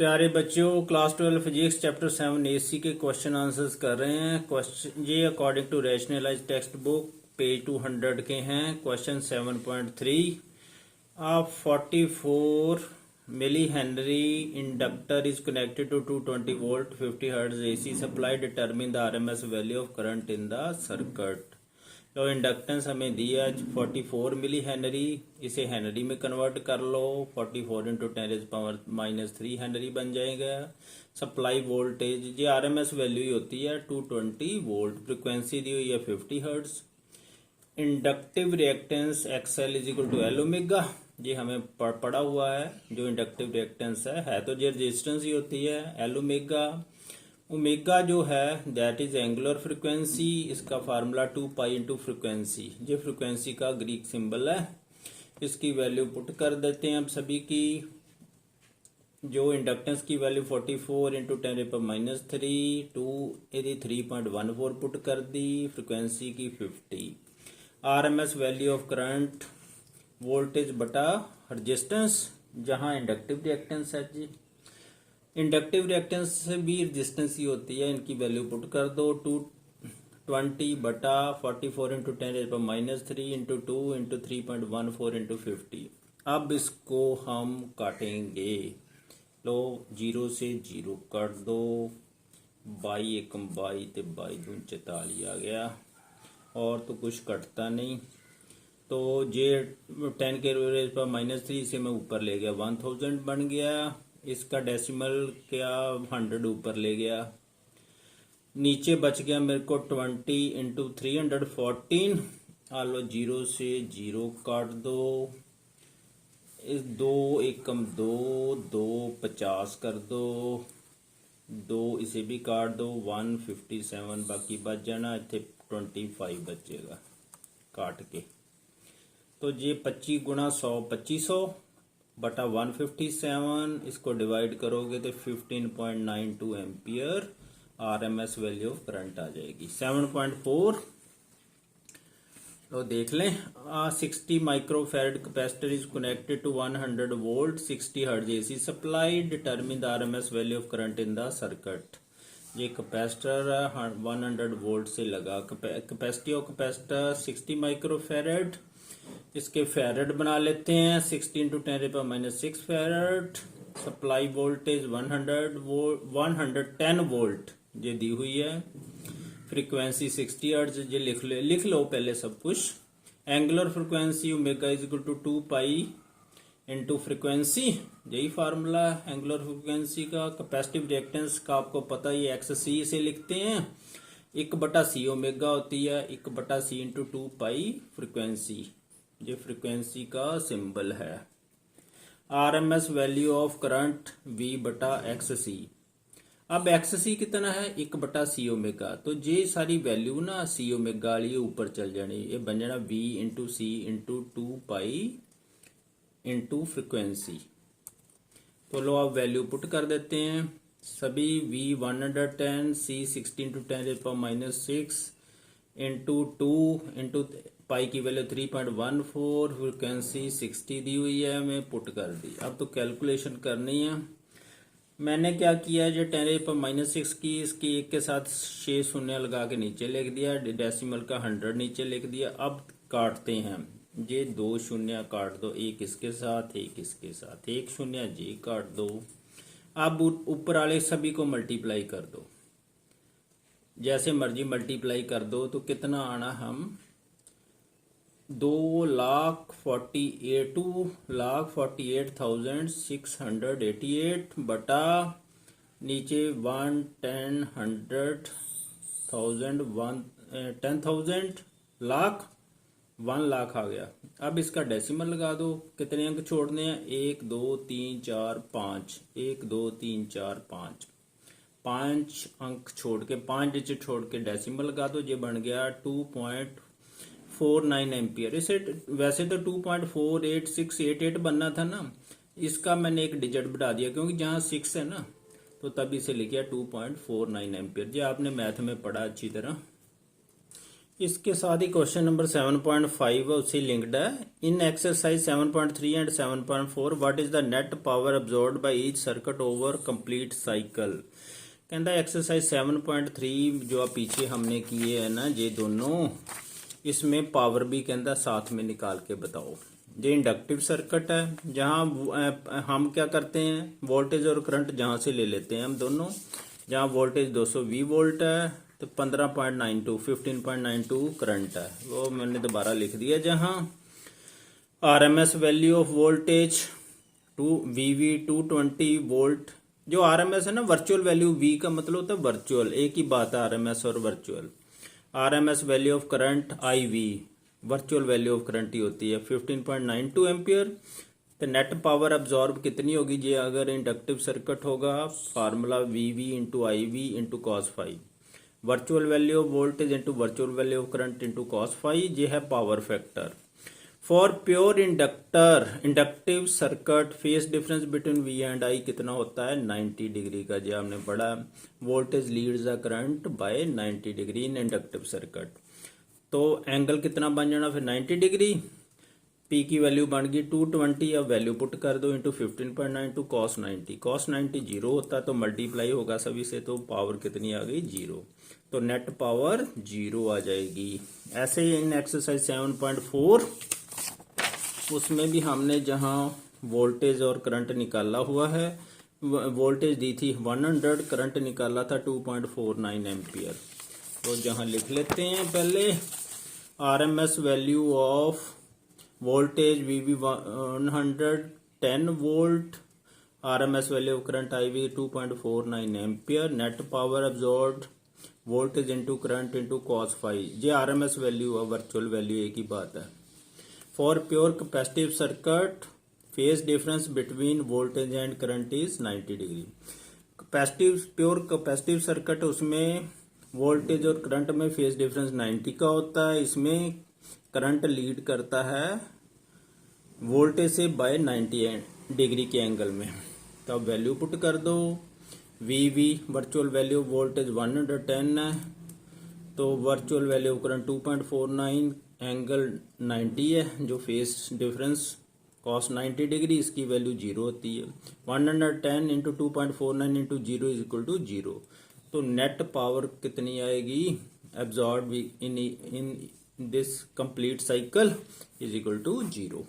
प्यारे बच्चों, class 12 physics chapter 7 AC के क्वेश्चन आंसर्स कर रहे हैं। क्वेश्चन ये according to rationalized textbook page 200 के हैं। Question 7.3 of 44 millihenry inductor is connected to 220 volt 50 hertz AC supply, determine the RMS value of current in the circuit. तो inductance हमें दिया 44 millihenry, इसे henry में convert कर लो। 44 into 10⁻³ henry बन जाएगा। सप्लाई वोल्टेज ये आरएमएस वैल्यू ही होती है 220 वोल्ट। फ्रिक्वेंसी दी हुई है 50 hertz. Inductive reactance XL is equal to L omega, ये हमें पड़ा हुआ है। जो इंडक्टिव रिएक्टेंस है तो ये रेजिस्टेंस ही होती है एल ओमेगा। ओमेगा जो है दैट इज एंगुलर फ्रिक्वेंसी, इसका फार्मूला 2 पाई इंटू फ्रिक्वेंसी, ये फ्रिक्वेंसी का ग्रीक सिंबल है। इसकी वैल्यू पुट कर देते हैं अब सभी की। जो इंडक्टेंस की वैल्यू 44 इंटू 10⁻³ 2 यदि 3.14 पुट कर दी, फ्रिक्वेंसी की 50। RMS value of current voltage बटा रजिस्टेंस, जहां इंडक्टिव रिएक्टेंस है जी। इंडक्टिव रिएक्टेंस से भी रेजिस्टेंस ही होती है, इनकी वैल्यू पुट कर दो। 220 बटा 44 इंटू 10⁻³ इंटू 2 इंटू 3.14 इंटू 50। अब इसको हम काटेंगे। लो 0 से 0 काट दो। 22 एकम 22 ते 22 दून 44 आ गया, और तो कुछ कटता नहीं। तो जे 10⁻³ से मैं ऊपर ले गया 1000 बन गया। इसका डेसिमल क्या 100 ऊपर ले गया। नीचे बच गया मेरे को 20 इंटू 314। आलो 0 से 0 काट दो। इस 2 एकम 2 2 50 कर दो। 2 इसे भी काट दो। 157 बाकी बच जाना, इतने 25 बचेगा काट के। तो ये 25 गुणा 100 2500 बटा 157, इसको डिवाइड करोगे तो 15.92 ampere RMS value of current आ जाएगी। 7.4 तो देख लें। 60 microfarad capacitor is connected to 100 volt 60 hertz AC supply, determine the RMS value of current in the circuit. ये कैपेसिटर 100 वोल्ट से लगा। कैपेसिटी ऑफ कैपेसिटर 60 माइक्रोफैरड, इसके फैरड बना लेते हैं। 60 into 10⁻⁶ farad. Supply voltage 110 volt ये दी हुई है। फ्रीक्वेंसी 60 हर्ट्ज, ये लिख लो पहले सब कुछ। Angular frequency omega is equal to 2 pi into frequency, यही फार्मूला एंगुलर फ्रीक्वेंसी का। कैपेसिटिव रिएक्टेंस का आपको पता ही XC से लिखते हैं। 1/C ओमेगा होती है, 1/C इंटू 2 पाई फ्रीक्वेंसी, ये फ्रीक्वेंसी का सिंबल है। RMS value of current V/XC। अब XC कितना है 1/C ओमेगा, तो ये सारी वैल्यू ना C ओमेगा वाली ऊपर चल जानी, ये बन जाना V into C into 2 pi into frequency. तो लो आप वैल्यू पुट कर देते हैं सभी। V 110, C 60 into 10⁻⁶ into 2 into pi की वैल्यू 3.14, फ्रिक्वेंसी 60 दी हुई है, मैं पुट कर दी। अब तो कैलकुलेशन करनी है। मैंने क्या किया, जो 10⁻⁶ की इसकी 1 के साथ 6 शून्य लगा के नीचे लिख दिया, डेसिमल का 100 नीचे लिख दिया। अब काटते हैं, ये 2 शून्य काट दो, एक इसके साथ एक इसके साथ, 1 शून्य जी काट दो। अब ऊपर वाले सभी को मल्टीप्लाई कर दो, जैसे मर्जी मल्टीप्लाई कर दो। तो कितना आना, हम 2,48,688 बटा नीचे 10,000 लाख 1 लाख आ गया। अब इसका डेसिमल लगा दो, कितने अंक छोड़ने हैं 1 2 3 4 5, 1 2 3 4 5, 5 अंक छोड़ के 5 डिजिट छोड़ के डेसिमल लगा दो। ये बन गया 2.49 एम्पियर। इसे वैसे तो 2.48688 बनना था ना, इसका मैंने एक डिजिट बढ़ा दिया क्योंकि जहां 6 है ना, तो तब इसे लिखा 2.49 एम्पियर। ये आपने मैथ में पढ़ा अच्छी तरह। इसके साथ ही क्वेश्चन नंबर 7.5 है उससे लिंक्ड है। In exercise 7.3 and 7.4 what is the net power absorbed by each circuit over complete cycle. कहता है एक्सरसाइज 7.3 जो आप पीछे हमने किए है ना ये दोनों, इसमें पावर भी कहता साथ में निकाल के बताओ। ये इंडक्टिव सर्किट है जहां हम क्या करते हैं वोल्टेज और करंट जहां से ले लेते हैं हम दोनों। जहां वोल्टेज 220 वोल्ट है तो 15.92 करंट है, वो मैंने दोबारा लिख दिया। जहां RMS value of voltage V V 220 volt. जो आरएमएस है ना वर्चुअल वैल्यू, वी का मतलब होता है वर्चुअल, एक ही बात है आरएमएस और virtual. RMS value of current IV, virtual value of current ही होती है 15.92 एम्पियर। तो नेट पावर अब्जॉर्ब कितनी होगी जी अगर इंडक्टिव सर्किट होगा, formula V V into I V into cos phi. Virtual value of voltage into virtual value of current into cos phi, ये है power factor. For pure inductive circuit phase difference between V and I कितना होता है 90 degree का, जो हमने पढ़ा। Voltage leads the current by 90 degree in inductive circuit. तो एंगल कितना बन जाना फिर 90 डिग्री। पी की वैल्यू बन गई 220, अब वैल्यू पुट कर दो इंटू 15.92 कॉस 90। कॉस 90 जीरो होता है तो मल्टीप्लाई होगा सभी से, तो पावर कितनी आ गई जीरो। तो नेट पावर जीरो आ जाएगी। ऐसे ही इन एक्सरसाइज 7.4 उसमें भी हमने जहां वोल्टेज और करंट निकाला हुआ है, वोल्टेज दी थी 100, करंट निकाला था 2.49 एम्पियर। तो जहां लिख लेते हैं पहले RMS value of voltage V V 110 volt, RMS value of current I V 2.49 ampere, net power absorbed voltage into current into cos phi. ये आरएमएस वैल्यू है, वर्चुअल वैल्यू एक ही बात है। For pure capacitive circuit phase difference between voltage and current is 90 degree. Pure capacitive circuit उसमें voltage और current में phase difference 90 का होता है। इसमें करंट लीड करता है वोल्टेज से बाय 90 डिग्री के एंगल में। तो अब वैल्यू पुट कर दो। वीवी वर्चुअल वैल्यू वोल्टेज 110 है, तो वर्चुअल वैल्यू करंट 2.49, एंगल 90 है जो फेस डिफरेंस कॉस 90 डिग्री, इसकी वैल्यू जीरो होती है। 110 into 2.49 into zero is equal to zero. तो नेट पावर कितनी आएगी absorb in this complete cycle is equal to zero.